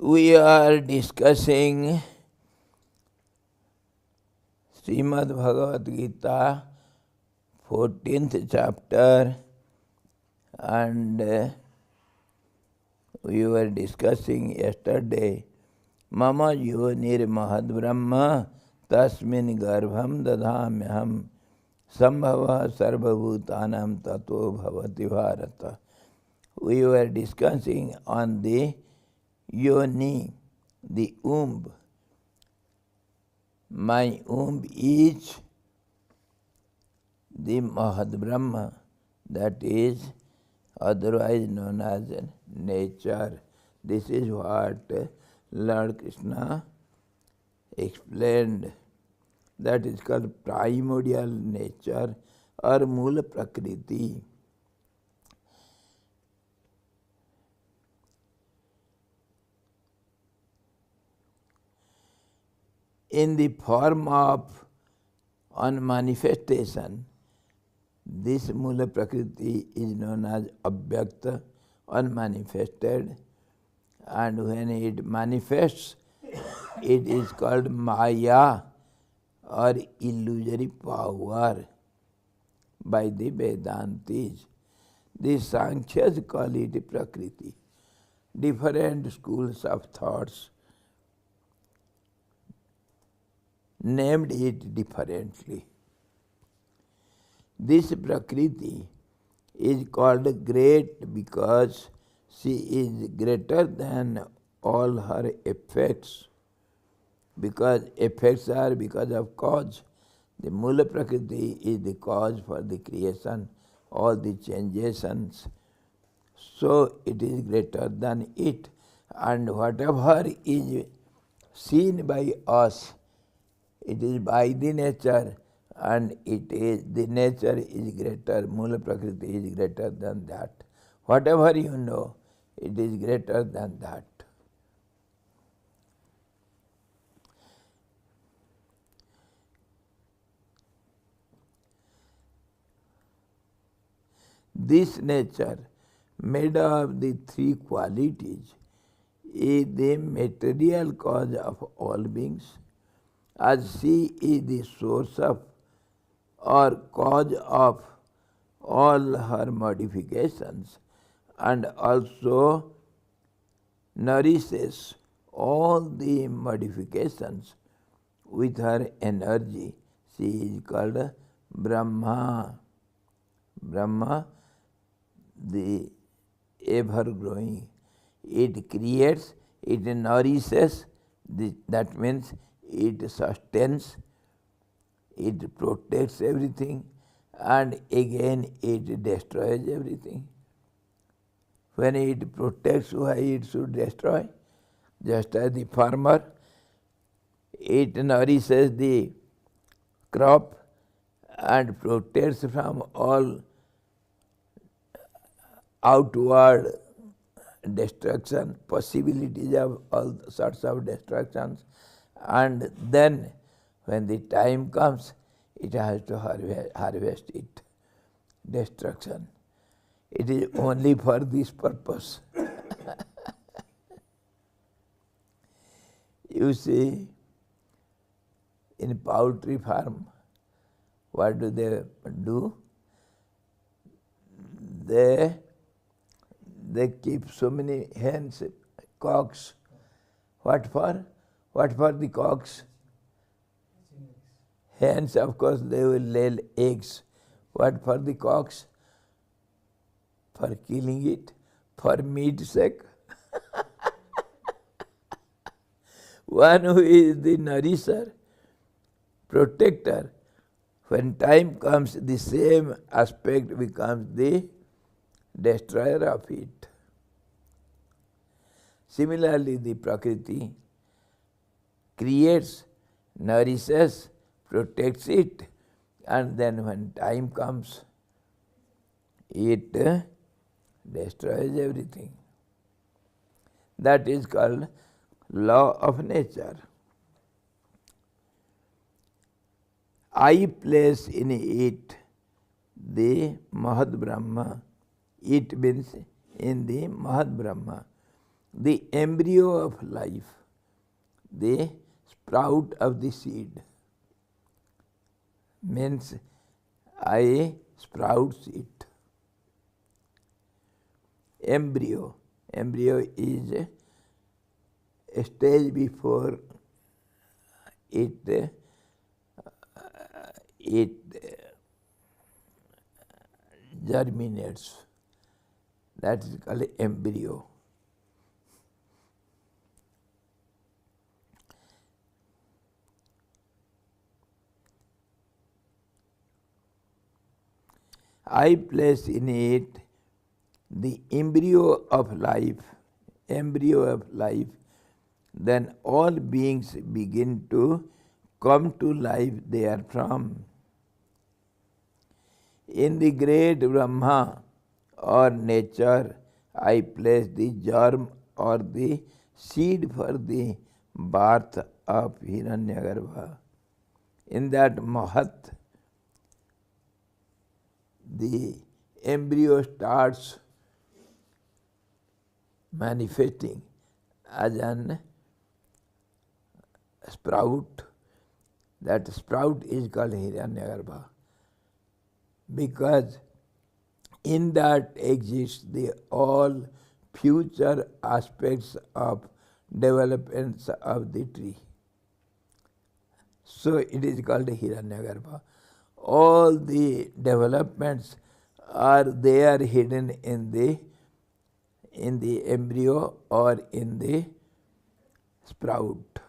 We are discussing Srimad Bhagavad Gita, 14th chapter, and we were discussing yesterday, Mama Yonir Mahad Brahma Tasmin Garbham Dadhamyaham Sambhava Sarvabhutanam Tato Bhavati Bharata. We were discussing on the Yoni, the womb. My womb is the Mahad Brahma, that is otherwise known as nature. This is what Lord Krishna explained. That is called primordial nature or Mula Prakriti. In the form of unmanifestation, this Mula Prakriti is known as Abhyakta, unmanifested, and when it manifests, it is called Maya or illusory power by the Vedantis. The Sankhyas call it Prakriti. Different schools of thoughts named it differently. This Prakriti is called great because she is greater than all her effects. Because effects are because of cause. The Mula Prakriti is the cause for the creation, all the changes. So it is greater than it. And whatever is seen by us, it is by the nature, and it is the nature is greater, Mula Prakriti is greater than that. Whatever you know, it is greater than that. This nature, made of the three qualities, is the material cause of all beings, as she is the source of or cause of all her modifications, and also nourishes all the modifications with her energy. She is called Brahma. Brahma, the ever-growing. It creates, it nourishes, that means it sustains, it protects everything, and again it destroys everything. When it protects, why it should destroy? Just as the farmer, it nourishes the crop and protects from all outward destruction, possibilities of all sorts of destructions, and then when the time comes, it has to harvest it. Destruction. It is only for this purpose. You see, in poultry farm, what do? They keep so many hens, cocks. What for? What for the cocks? Hens, of course, they will lay eggs. What for the cocks? For killing it, for meat sake. One who is the nourisher, protector, when time comes, the same aspect becomes the destroyer of it. Similarly, the Prakriti creates, nourishes, protects it, and then when time comes, it destroys everything. That is called law of nature. I place in it the Mahad Brahma. It means in the Mahad Brahma. the embryo of life, the sprout of the seed. Means I sprouts it. Embryo. Embryo is a stage before it germinates. That is called embryo. I place in it the embryo of life, then all beings begin to come to life therefrom. In the great Brahma or nature, I place the germ or the seed for the birth of Hiranyagarbha. In that Mahat, the embryo starts manifesting as an sprout. That sprout is called Hiranyagarbha, because in that exists the all future aspects of developments of the tree. So it is called Hiranyagarbha. All the developments are there hidden in the embryo or in the sprout.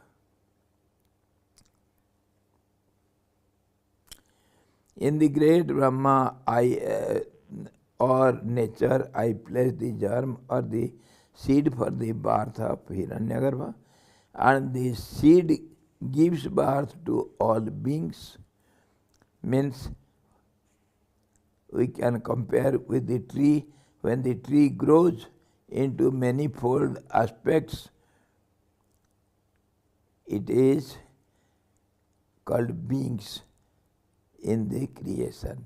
In the great Brahma or nature, I place the germ or the seed for the birth of Hiranyagarbha, and the seed gives birth to all beings. Means we can compare with the tree. When the tree grows into manifold aspects, it is called beings in the creation.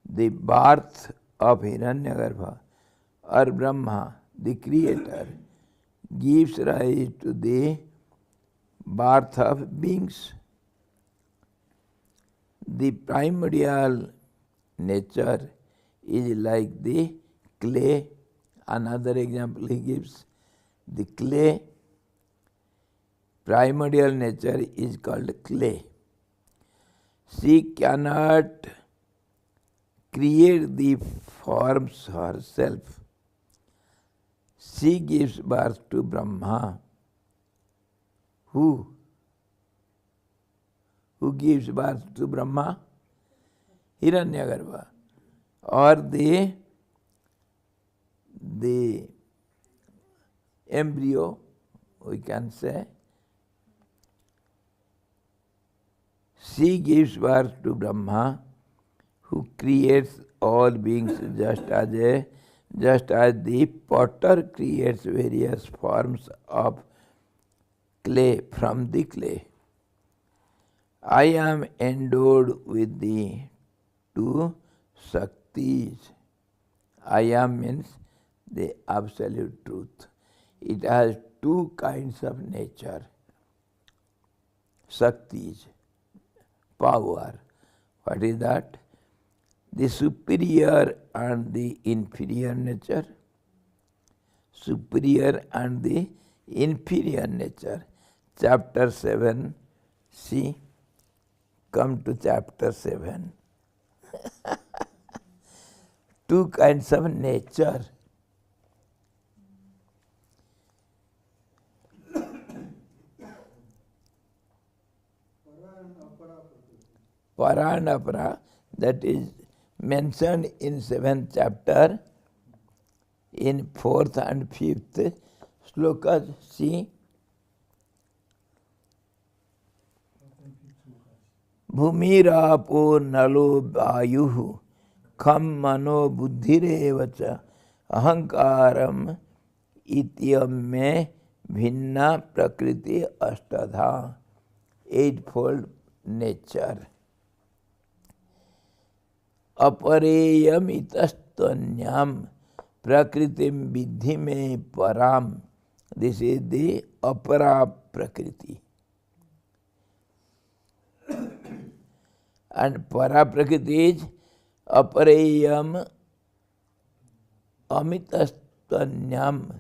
The birth of Hiranyagarbha or Brahma, the creator, gives rise to the birth of beings. The primordial nature is like the clay. Another example he gives, the clay. Primordial nature is called clay. She cannot create the forms herself. She gives birth to Brahma. Who gives birth to Brahma? Hiranyagarbha. Or the embryo, we can say. She gives birth to Brahma, who creates all beings just as the potter creates various forms of clay from the clay. I am endowed with the two Shaktis. I am means the absolute truth. It has two kinds of nature. Shaktis, power. What is that? The superior and the inferior nature. Superior and the inferior nature. Chapter 7, see. Come to chapter 7. Two kinds of nature. Para and apara, that is mentioned in 7th chapter, in 4th and 5th slokas. See. Bhumirapo nalo vayuhu kham mano buddhirevacha ahankaram ityam me bhinna prakriti ashtadha. Eightfold nature. Apareyam itastanyam prakritim vidhi me param This is the apara prakriti. And para prakriti is apareyam amitastanyam.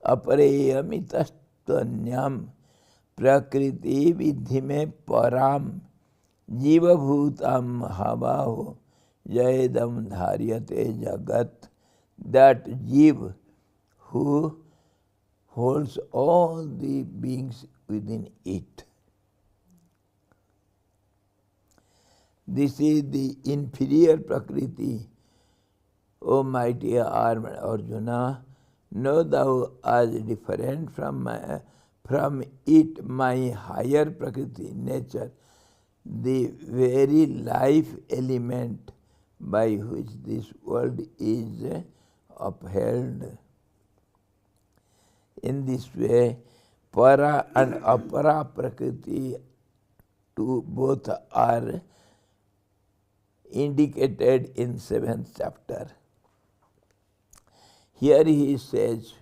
Apareyamitastvanyam prakriti vidhi में param जीवभूतम हवाहो जयदम धार्यते jagat. That jiv who holds all the beings within it. This is the inferior prakriti. O mighty Arjuna, know thou as different from it my higher prakriti, nature, the very life element by which this world is upheld. In this way, para and apara prakriti to both are indicated in 7th chapter. Here he says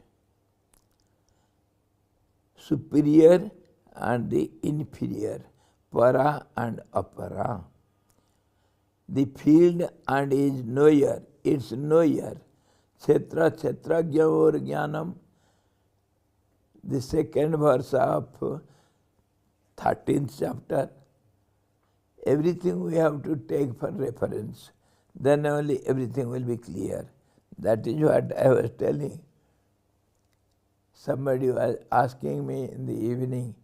superior and the inferior, para and apara. The field and is knower, its knower. Kshetra, kshetragya or jnanam. The second verse of 13th chapter. Everything we have to take for reference. Then only everything will be clear. That is what I was telling. Somebody was asking me in the evening,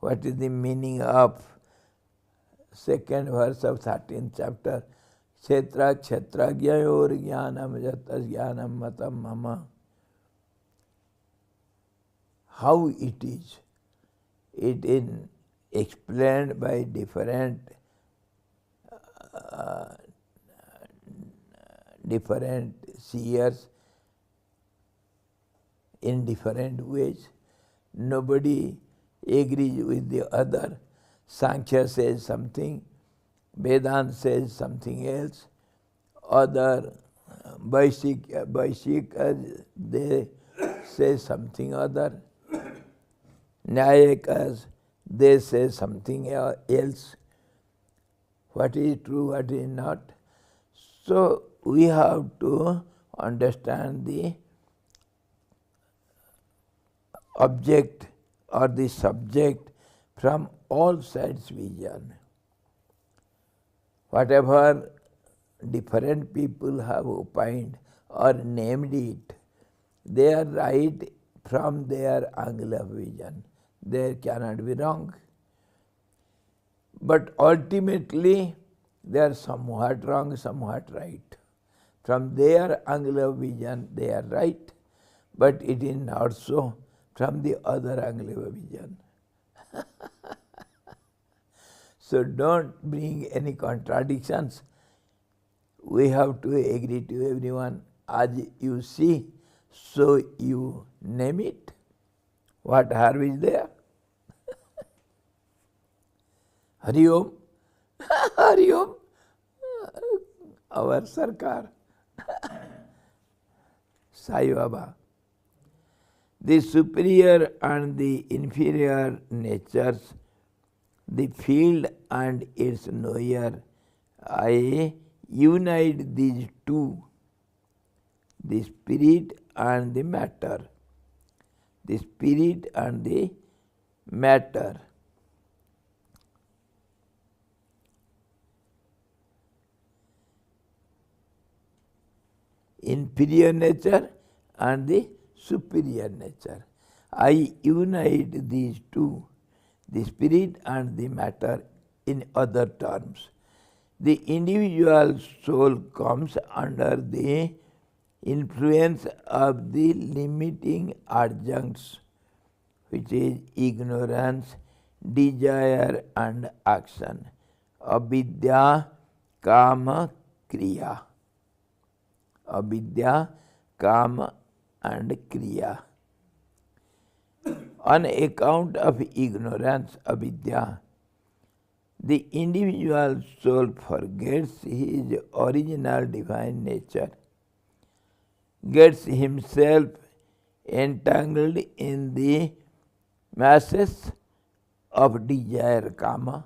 what is the meaning of second verse of 13th chapter? Kshetra kshetragyayor jnanam jatas jnanam matam mama. How it is? It is explained by different seers in different ways. Nobody agrees with the other. Sankhya says something, Vedanta says something else, other Vaishikas, they say something other, Nyayikas, they say something else. What is true, what is not. So we have to understand the object or the subject from all sides vision. Whatever different people have opined or named it, they are right from their angle of vision. There cannot be wrong. But ultimately, they are somewhat wrong, somewhat right. From their angle of vision, they are right, but it is not so from the other angle of vision. So don't bring any contradictions. We have to agree to everyone. As you see, so you name it. What harm is there? Hari Om. Hari Om. Our Sarkar. Sai Baba. The superior and the inferior natures, the field and its knower, I unite these two, the spirit and the matter. The spirit and the matter. Inferior nature and the superior nature. I unite these two, the spirit and the matter, in other terms. The individual soul comes under the influence of the limiting adjuncts, which is ignorance, desire and action. Avidya, kama, kriya. Avidya, kama and kriya. On account of ignorance, avidya, the individual soul forgets his original divine nature, gets himself entangled in the masses of desire, kama,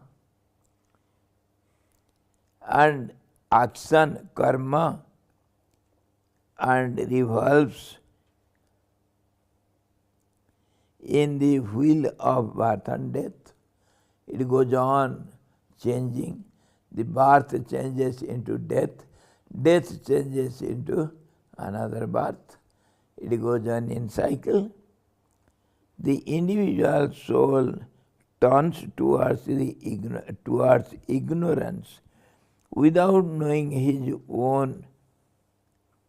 and action, karma, and revolves in the wheel of birth and death. It goes on changing. The birth changes into death, death changes into another birth. It goes on in cycle. The individual soul turns towards ignorance without knowing his own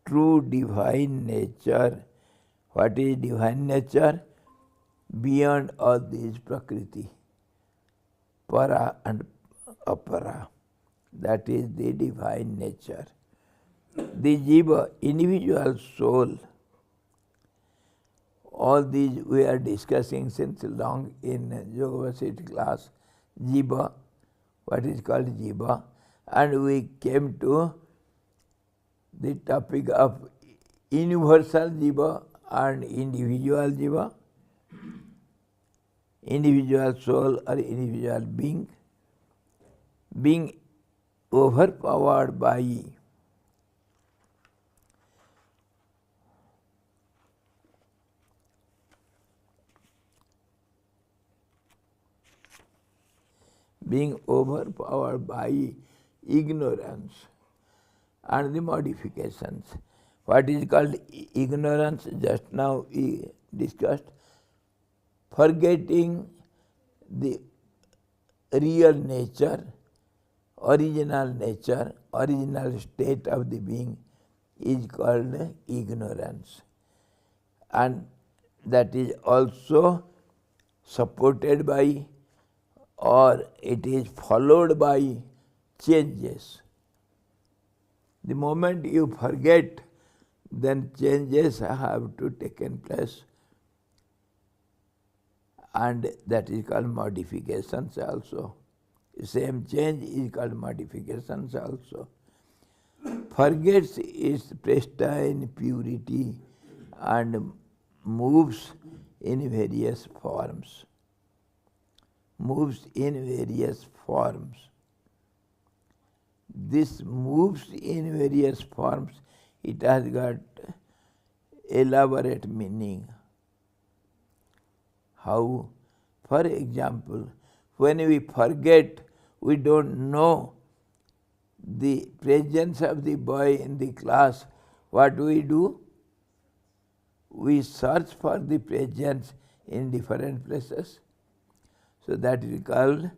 true divine nature. What is divine nature? Beyond all these Prakriti, para and apara. That is the divine nature. The jiva, individual soul, all these we are discussing since long in Yoga City class. Jiva, what is called jiva, and we came to the topic of universal jiva and individual jiva, individual soul or individual being overpowered by ignorance and the modifications. What is called ignorance? Just now we discussed. Forgetting the real nature, original state of the being is called ignorance. And that is also supported by, or it is followed by changes. The moment you forget, then changes have to taken place. And that is called modifications also. Same change is called modifications also. Forgets its pristine purity and moves in various forms. This moves in various forms, it has got elaborate meaning. How? For example, when we forget, we don't know the presence of the boy in the class, what do? We search for the presence in different places. So that is called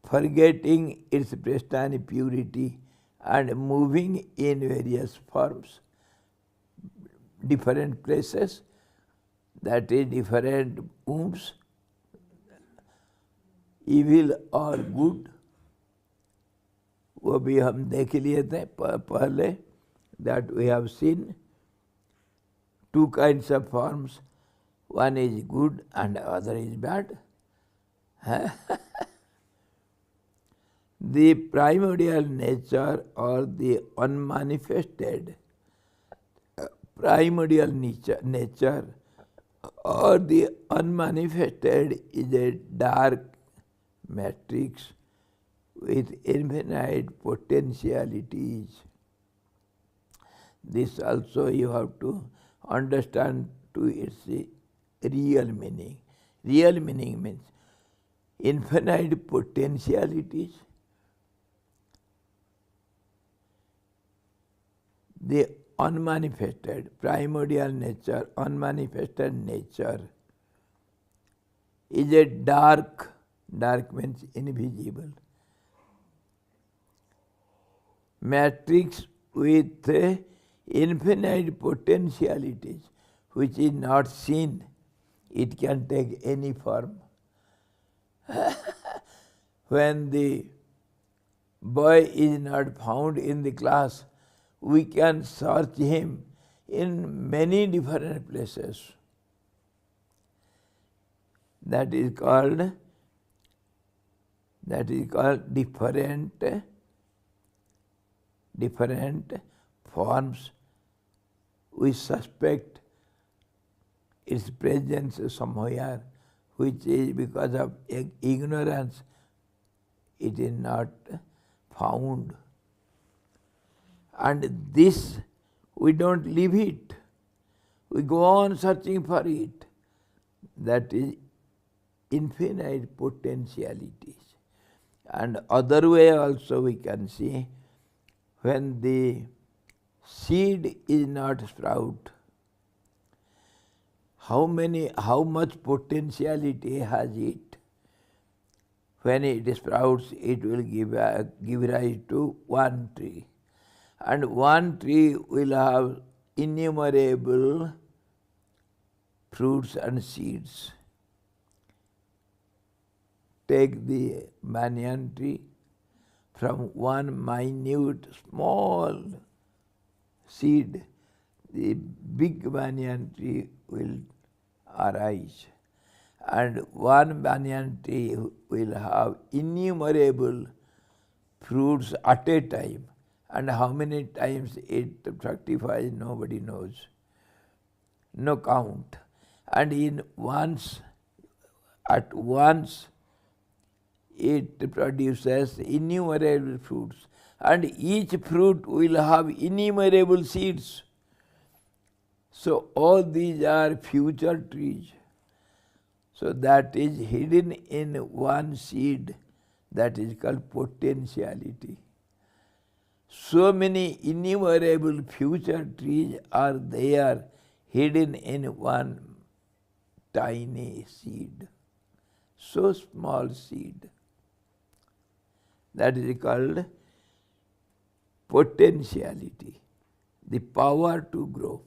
forgetting its pristine purity and moving in various forms, different places, that is different wombs, evil or good. वो भी हम देख लिए थे पहले, that we have seen two kinds of forms. One is good and other is bad. The primordial nature or the unmanifested primordial nature or the unmanifested is a dark matrix with infinite potentialities. This also you have to understand to its real meaning. Real meaning means infinite potentialities. The unmanifested, primordial nature, unmanifested nature is a dark means invisible, matrix with infinite potentialities, which is not seen. It can take any form. When the boy is not found in the class, we can search him in many different places. That is called different forms we suspect its presence somewhere, which is because of ignorance, it is not found. And this, we don't leave it. We go on searching for it. That is infinite potentialities. And other way also we can see, when the seed is not sprout, how much potentiality has it? When it sprouts, it will give rise to one tree. And one tree will have innumerable fruits and seeds. Take the banyan tree, from one minute small seed, the big banyan tree will arise. And one banyan tree will have innumerable fruits at a time. And how many times it fructifies, nobody knows. No count. And at once, it produces innumerable fruits. And each fruit will have innumerable seeds. So all these are future trees. So that is hidden in one seed, that is called potentiality. So many innumerable future trees are there, hidden in one tiny seed. So small seed. That is called potentiality, the power to grow.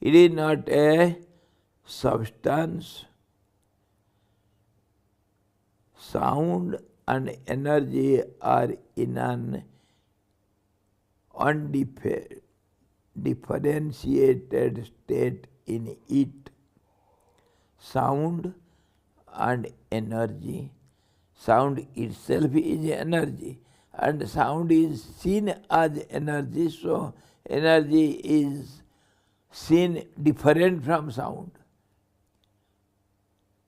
It is not a substance. Sound and energy are in an undifferentiated state in it. Sound and energy. Sound itself is energy, and sound is seen as energy, so energy is seen different from sound.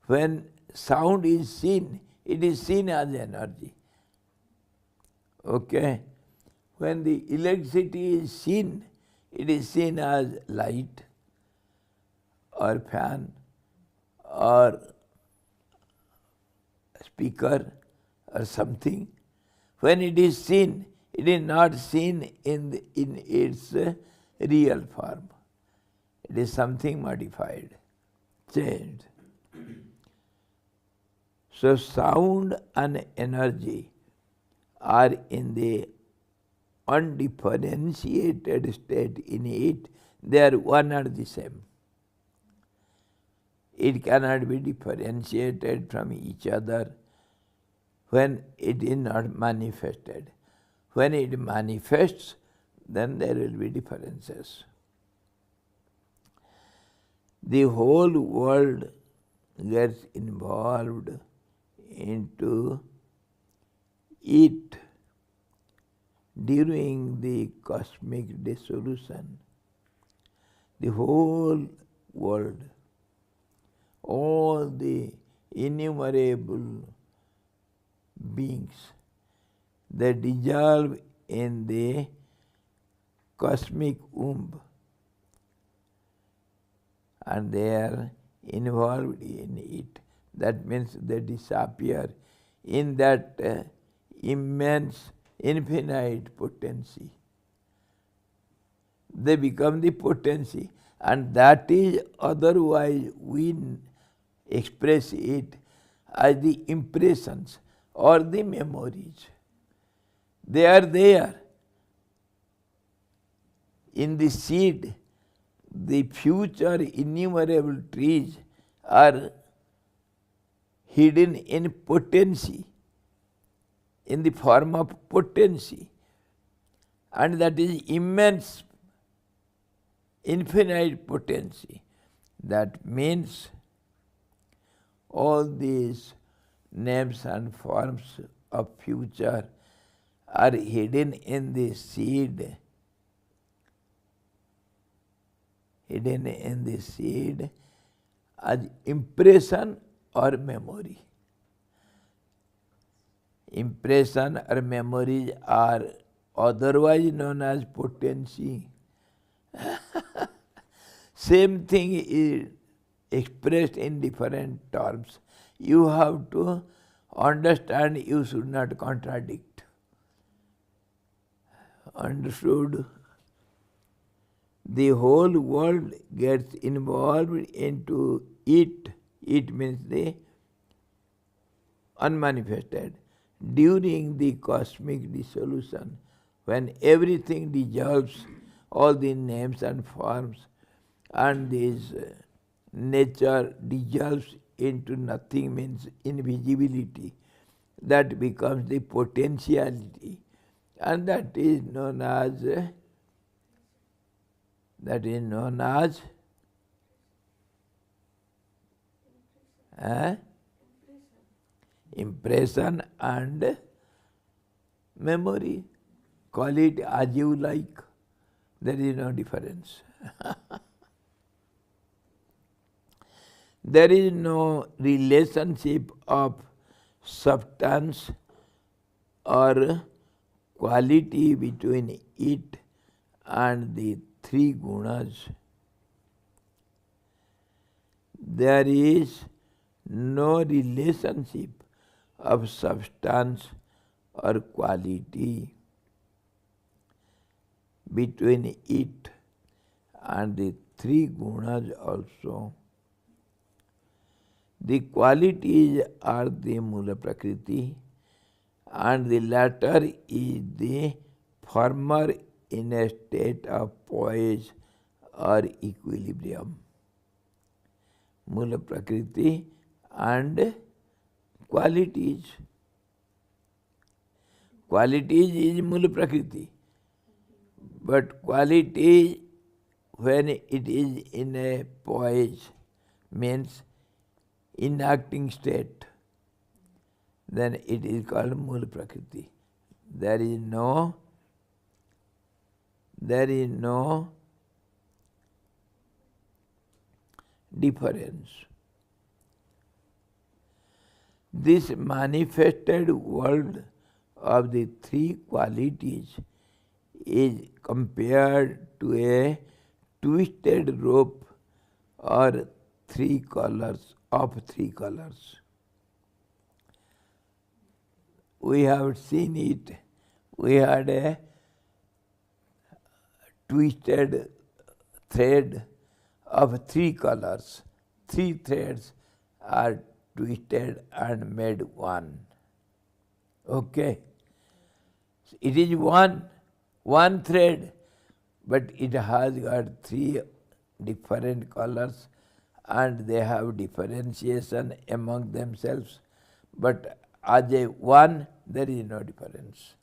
When sound is seen, it is seen as energy. Okay? When the electricity is seen, it is seen as light or fan or speaker or something. When it is seen, it is not seen in its real form. It is something modified, changed. So sound and energy are in the undifferentiated state in it. They are one and the same. It cannot be differentiated from each other when it is not manifested. When it manifests, then there will be differences. The whole world gets involved into it during the cosmic dissolution. The whole world, all the innumerable beings, they dissolve in the cosmic womb, and they are involved in it. That means they disappear in that immense, infinite potency. They become the potency, and that is otherwise we express it as the impressions or the memories. They are there. In the seed, the future innumerable trees are hidden in potency, in the form of potency. And that is immense, infinite potency. That means all these names and forms of future are hidden in the seed hidden in the seed as impression or memory. Impression or memories are otherwise known as potency. Same thing is expressed in different terms. You have to understand, you should not contradict. Understood? The whole world gets involved into it. It means the unmanifested. During the cosmic dissolution, when everything dissolves, all the names and forms, and this nature dissolves into nothing, means invisibility, that becomes the potentiality, and that is known as impression and memory. Call it as you like. There is no difference. There is no relationship of substance or quality between it and the three gunas. There is no relationship of substance or quality between it and the three gunas also. The qualities are the Mula Prakriti, and the latter is the former in a state of poise or equilibrium. Mula Prakriti and qualities. Qualities is Mula Prakriti, but quality, when it is in a poise, means inacting state, then it is called Mula Prakriti. There is no difference. This manifested world of the three qualities is compared to a twisted rope or three colors. We have seen it. We had a twisted thread of three colors. Three threads are twisted and made one. Okay? It is one thread, but it has got three different colors, and they have differentiation among themselves. But as a one, there is no difference.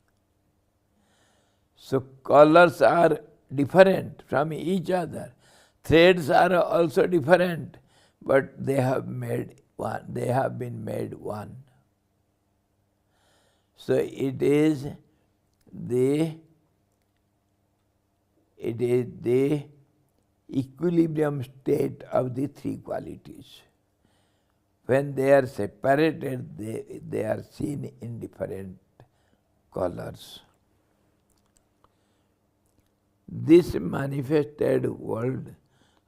So colors are different from each other. Threads are also different, but they have made one. They have been made one. So it is the equilibrium state of the three qualities. When they are separated, they are seen in different colors. This manifested world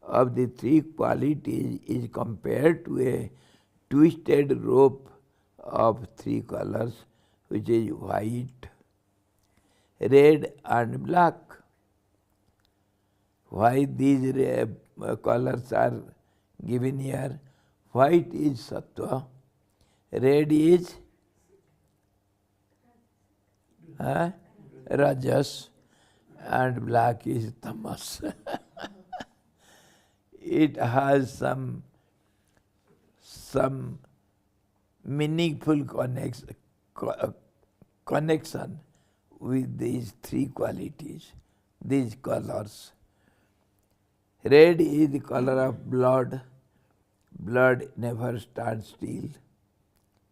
of the three qualities is compared to a twisted rope of three colors, which is white, red and black. Why these colors are given here? White is sattva, red is rajas, and black is tamas. It has some meaningful connection with these three qualities, these colors. Red is the color of blood. Blood never stands still.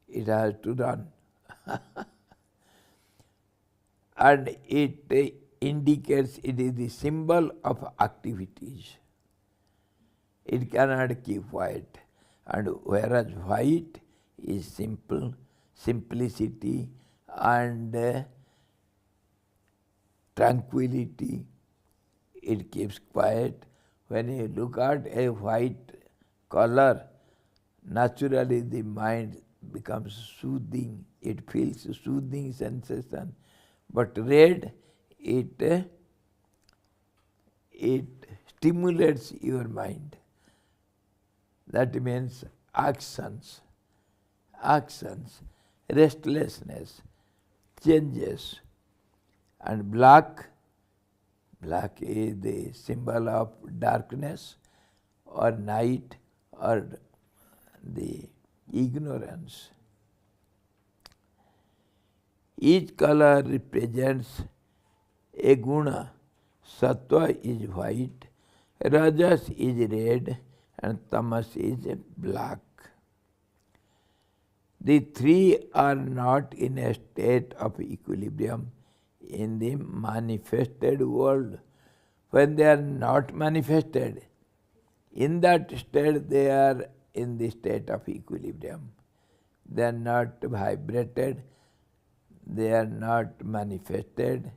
It has to run. And it indicates, it is the symbol of activities. It cannot keep white. And whereas white is simple, simplicity and tranquility, it keeps quiet. When you look at a white color, naturally the mind becomes soothing. It feels soothing sensation. But red, it stimulates your mind. That means actions, restlessness, changes. And black is the symbol of darkness or night or the ignorance. Each color represents a guna. Sattva is white, rajas is red, and tamas is black. The three are not in a state of equilibrium in the manifested world. When they are not manifested, in that state they are in the state of equilibrium. They are not vibrated, they are not manifested,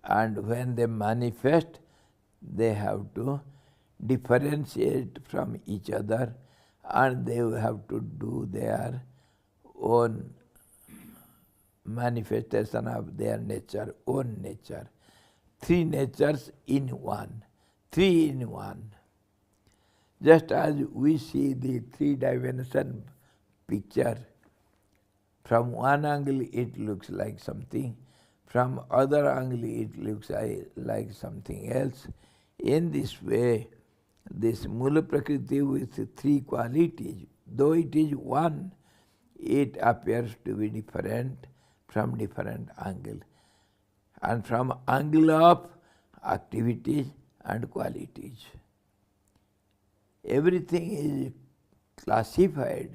and when they manifest, they have to differentiate from each other and they have to do their own manifestation of their nature, own nature. Three natures in one, three in one. Just as we see the three-dimension picture, from one angle it looks like something, from other angle it looks like something else. In this way, this Mula Prakriti with three qualities, though it is one, it appears to be different from different angle, and from angle of activities and qualities. Everything is classified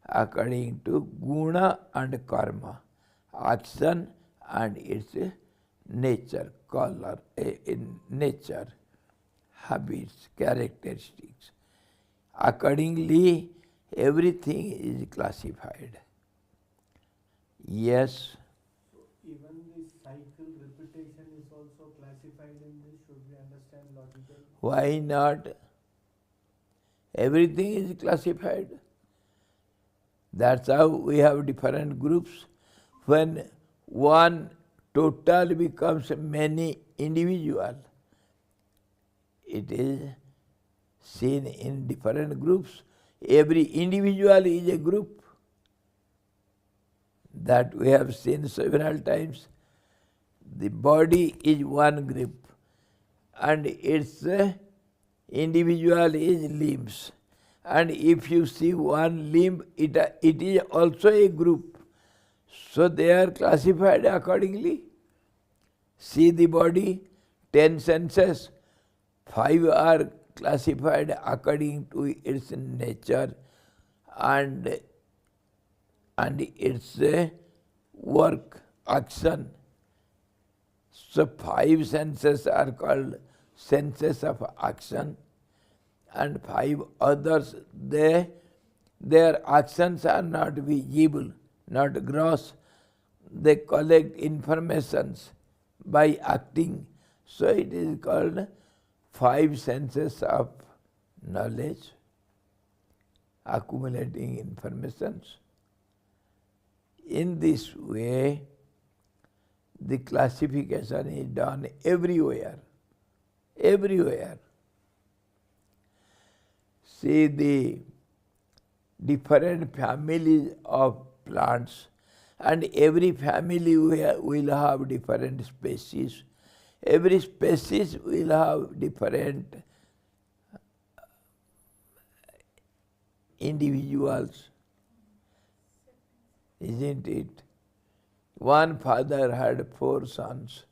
according to guna and karma, action and its nature, color, in nature, habits, characteristics. Accordingly, everything is classified. Yes. So even the cycle repetition is also classified in this, should we understand logically? Why not? Everything is classified. That's how we have different groups. When one total becomes many individual, it is seen in different groups. Every individual is a group. That we have seen several times. The body is one group and its individual is limbs. And if you see one limb, it is also a group. So they are classified accordingly. See the body, 10 senses, 5 are classified according to its nature and its work, action. So 5 senses are called senses of action, and 5 others, their actions are not visible, not gross. They collect informations by acting. So it is called 5 senses of knowledge, accumulating informations. In this way, the classification is done everywhere. Everywhere. See the different families of plants, and every family will have different species. Every species will have different individuals. Isn't it? One father had 4 sons.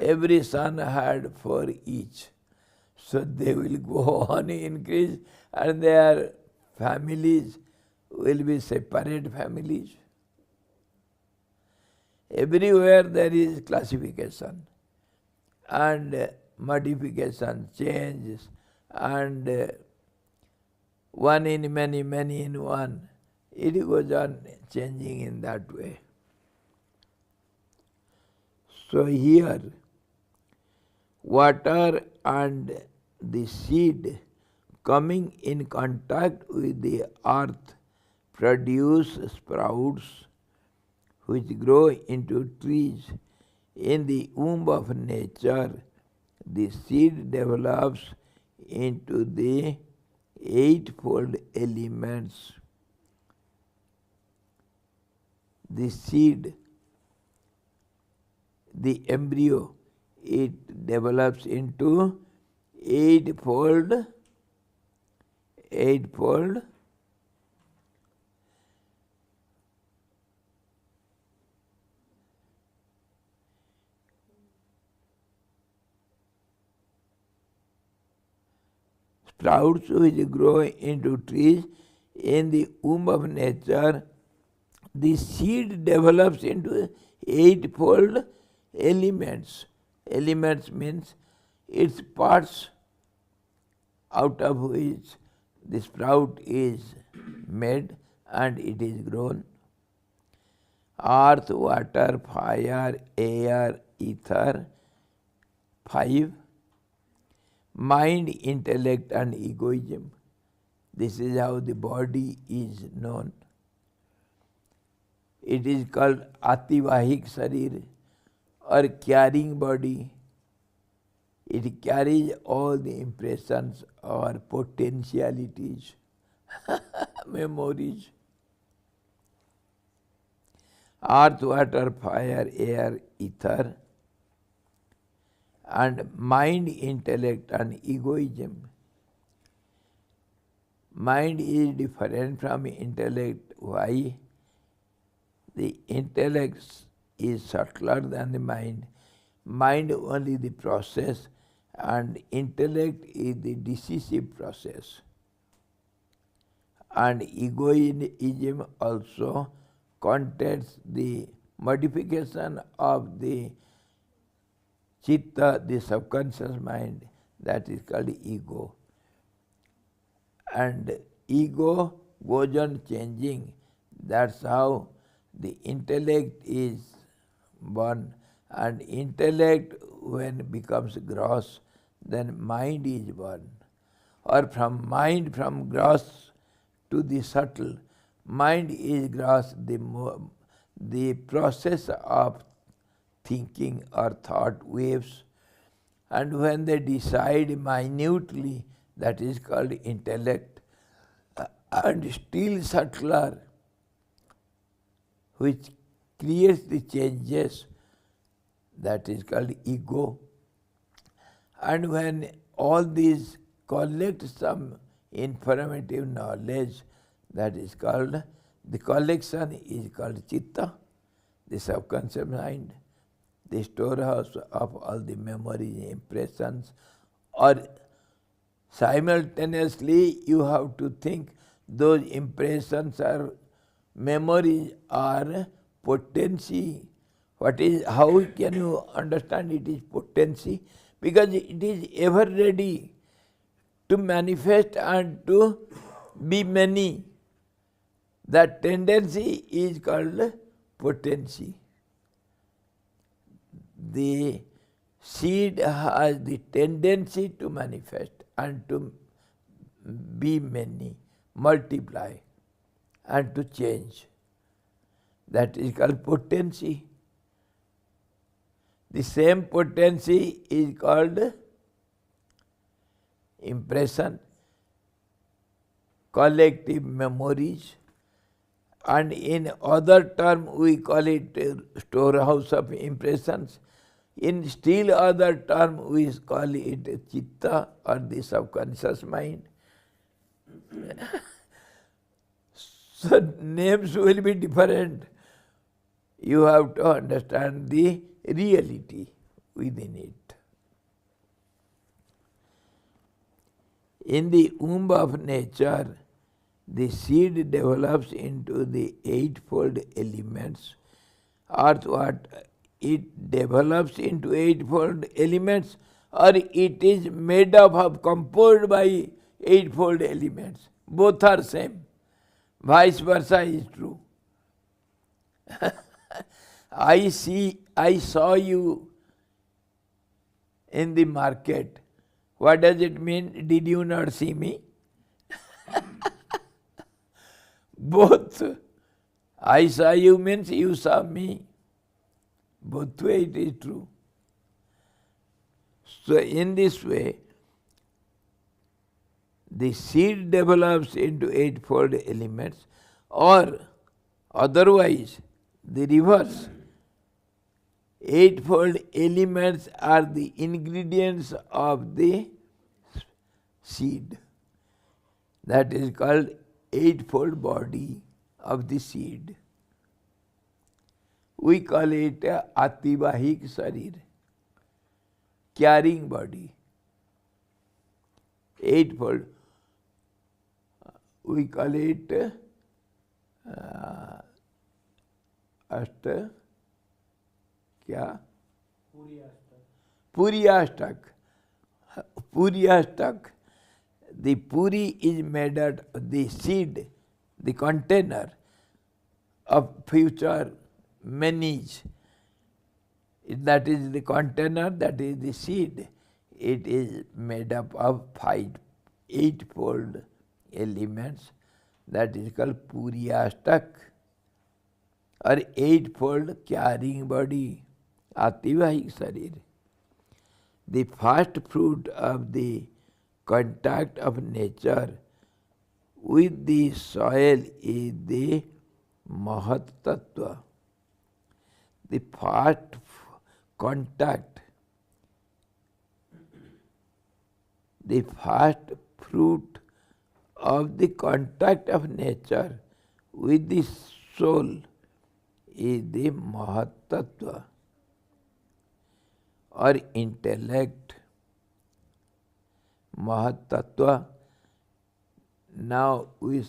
Every son had 4 each. So they will go on increase and their families will be separate families. Everywhere there is classification and modification, changes and one in many, many in one. It goes on changing in that way. So here, water and the seed coming in contact with the earth produce sprouts which grow into trees. In the womb of nature, the seed develops into the eightfold elements. The seed, the embryo, it develops into eightfold sprouts which grow into trees. In the womb of nature, the seed develops into eightfold elements. Elements means its parts out of which the sprout is made and it is grown. Earth, water, fire, air, ether. 5. Mind, intellect and egoism. This is how the body is known. It is called Ativahik Sharir or carrying body. It carries all the impressions or potentialities, memories. Earth, water, fire, air, ether, and mind, intellect and egoism. Mind is different from intellect. Why? The intellect is subtler than the mind. Mind only the process and intellect is the decisive process. And egoism also contains the modification of the chitta, the subconscious mind, that is called ego. And ego goes on changing. That's how the intellect is born. And intellect, when becomes gross, then mind is born. Or from mind, from gross to the subtle. Mind is gross, the process of thinking or thought waves. And when they decide minutely, that is called intellect. And still subtler, which creates the changes, that is called ego. And when all these collect some informative knowledge, that is called, the collection is called chitta, the subconscious mind, the storehouse of all the memories, impressions. Or simultaneously you have to think those impressions or memories are potency. How can you understand it is potency? Because it is ever ready to manifest and to be many. That tendency is called potency. The seed has the tendency to manifest and to be many, multiply and to change. That is called potency. The same potency is called impression, collective memories, and in other term we call it storehouse of impressions. In still other term we call it chitta or the subconscious mind. So names will be different. You have to understand the reality within it. In the womb of nature, the seed develops into the eightfold elements. Earth, what? It develops into eightfold elements, or it is made up of, composed by eightfold elements. Both are same. Vice versa is true. I saw you in the market. What does it mean? Did you not see me? Both. I saw you means you saw me. Both way it is true. So in this way, the seed develops into eightfold elements, or otherwise the reverse. Eightfold elements are the ingredients of the seed. That is called eightfold body of the seed. We call it a ativahik sarir, carrying body. Eightfold. We call it ashta, kya? Puri-ashtak. Puri-ashtak. The puri is made out of the seed, the container of future manis. That is the container, that is the seed. It is made up of eightfold elements. That is called Puri-ashtak, or eightfold carrying body, Ativahik Sarir. The first fruit of the contact of nature with the soil is the Mahat Tattva. The first contact, the first fruit of the contact of nature with the soul is the Mahat Tattva, or intellect. Mahat Tattva. Now we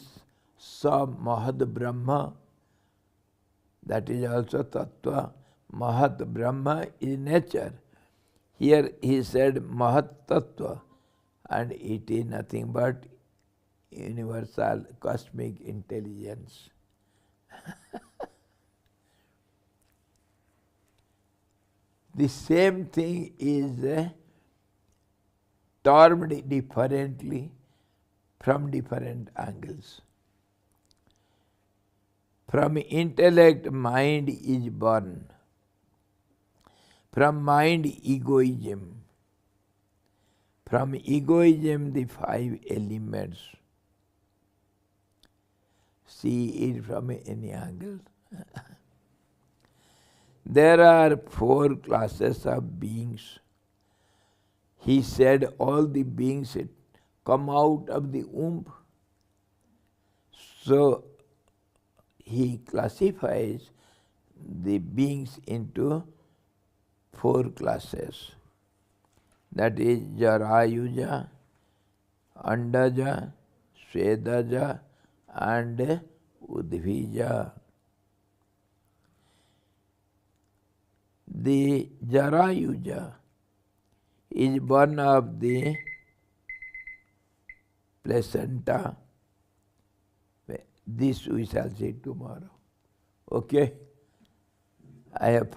saw Mahat Brahma, that is also Tattva. Mahat Brahma is nature. Here he said Mahat Tattva, and it is nothing but universal cosmic intelligence. The same thing is termed differently from different angles. From intellect, mind is born. From mind, egoism. From egoism, the five elements. See it from any angle. There are four classes of beings. He said all the beings come out of the womb. So he classifies the beings into four classes. That is Jarayuja, Andaja, Svedaja, and Udvija. The Jarayuja is born of the placenta. This we shall see tomorrow. Okay? I had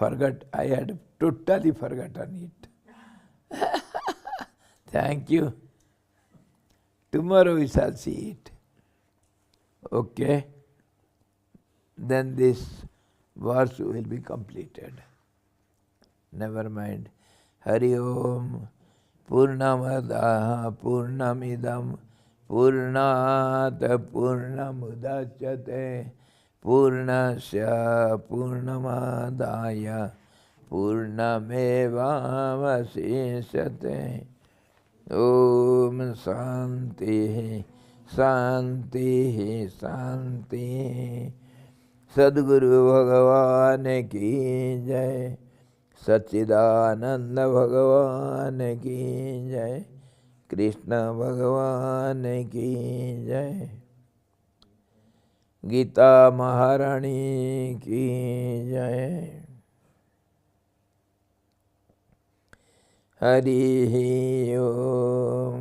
totally forgotten it. Thank you. Tomorrow we shall see it. Okay? Then this verse will be completed. Never mind. Hari Om Purnamadaha Purnamidam Purnat Purnamudachyate Purnasya Purnamadaya Purnamevavasishyate. Om Santi Santi Santi. Sadguru Bhagavan ki jai. Satchidananda Bhagavan ki jai. Krishna Bhagavan ki jai. Gita Maharani ki jai. Hari Om.